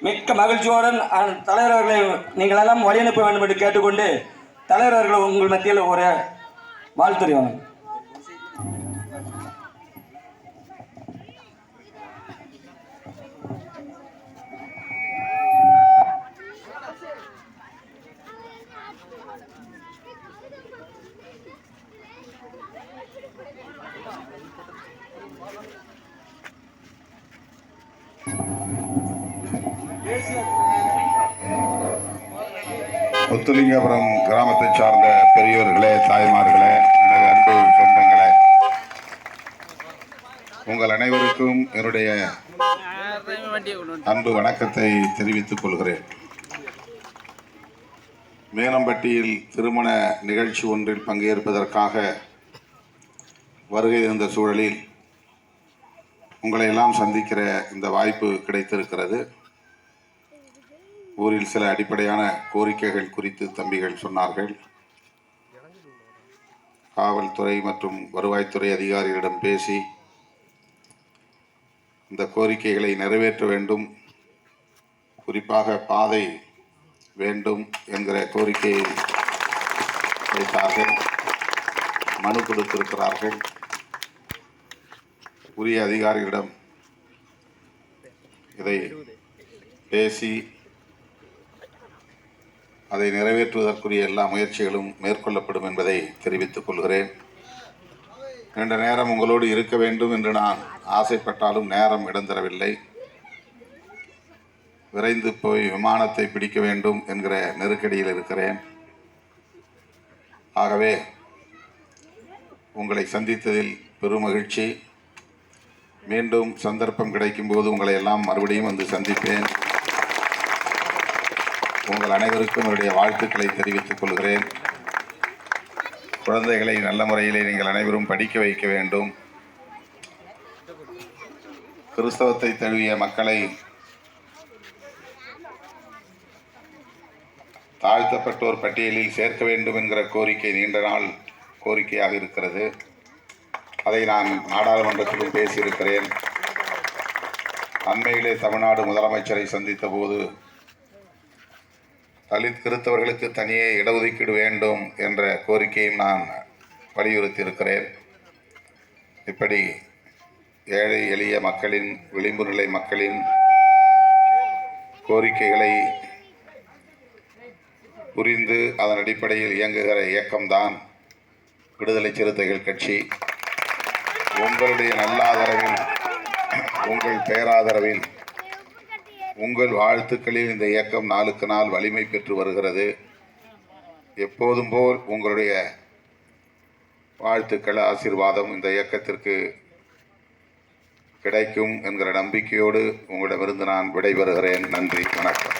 மிக்க மகிழ்ச்சியுடன் தலைவர் அவர்களை நீங்கள் எல்லாம் வழி அனுப்ப வேண்டும் என்று கேட்டுக்கொண்டு தலைவர் அவர்கள் உங்கள் மத்தியில் ஒரு வாழ்த்துறைவாங்க. முத்துலிங்கபுரம் கிராமத்தை சார்ந்த பெரியோர்களே, தாய்மார்களே, எனது அன்பு சொந்தங்களே, உங்கள் அனைவருக்கும் என்னுடைய அன்பு வணக்கத்தை தெரிவித்துக் கொள்கிறேன். மேனம்பட்டியில் திருமண நிகழ்ச்சி ஒன்றில் பங்கேற்பதற்காக வருகை இருந்த சூழலில் உங்களை எல்லாம் சந்திக்கிற இந்த வாய்ப்பு கிடைத்திருக்கிறது. ஊரில் சில அடிப்படையான கோரிக்கைகள் குறித்து தம்பிகள் சொன்னார்கள். காவல்துறை மற்றும் வருவாய்த்துறை அதிகாரிகளிடம் பேசி இந்த கோரிக்கைகளை நிறைவேற்ற வேண்டும், குறிப்பாக பாதை வேண்டும் என்கிற கோரிக்கையை வைத்தார்கள். மனு கொடுத்திருக்கிறார்கள். உரிய அதிகாரிகளிடம் இதை பேசி அதை நிறைவேற்றுவதற்குரிய எல்லா முயற்சிகளும் மேற்கொள்ளப்படும் என்பதை தெரிவித்துக் கொள்கிறேன். நீண்ட நேரம் உங்களோடு இருக்க வேண்டும் என்று நான் ஆசைப்பட்டாலும் நேரம் இடந்தரவில்லை. விரைந்து போய் விமானத்தை பிடிக்க வேண்டும் என்கிற நெருக்கடியில் இருக்கிறேன். ஆகவே உங்களை சந்தித்ததில் பெருமகிழ்ச்சி. மீண்டும் சந்தர்ப்பம் கிடைக்கும் போது உங்களை எல்லாம் மறுபடியும் வந்து சந்திப்பேன். உங்கள் அனைவருக்கும் என்னுடைய வாழ்த்துக்களை தெரிவித்துக் கொள்கிறேன். குழந்தைகளை நல்ல முறையிலே நீங்கள் அனைவரும் படிக்க வைக்க வேண்டும். கிறிஸ்தவத்தை தழுவிய மக்களை தாழ்த்தப்பட்டோர் பட்டியலில் சேர்க்க வேண்டும் என்கிற கோரிக்கை நீண்ட நாள் கோரிக்கையாக இருக்கிறது. அதை நான் நாடாளுமன்றத்திலும் பேசியிருக்கிறேன். அண்மையிலே தமிழ்நாடு முதலமைச்சரை சந்தித்த போது தலித் கிறிஸ்தவர்களுக்கு தனியே இடஒதுக்கீடு வேண்டும் என்ற கோரிக்கையும் நான் வலியுறுத்தி இருக்கிறேன். இப்படி ஏழை எளிய மக்களின், விளிம்பு நிலை மக்களின் கோரிக்கைகளை புரிந்து அதன் அடிப்படையில் இயங்குகிற இயக்கம்தான் விடுதலை சிறுத்தைகள் கட்சி. உங்களுடைய நல்ல ஆதரவில், உங்கள் பேராதரவில், உங்கள் வாழ்த்துக்களில் இந்த இயக்கம் நாளுக்கு நாள் வலிமை பெற்று வருகிறது. எப்போதும் போல் உங்களுடைய வாழ்த்துக்கள், ஆசீர்வாதம் இந்த இயக்கத்திற்கு கிடைக்கும் என்கிற நம்பிக்கையோடு உங்களிடமிருந்து நான் விடைபெறுகிறேன். நன்றி, வணக்கம்.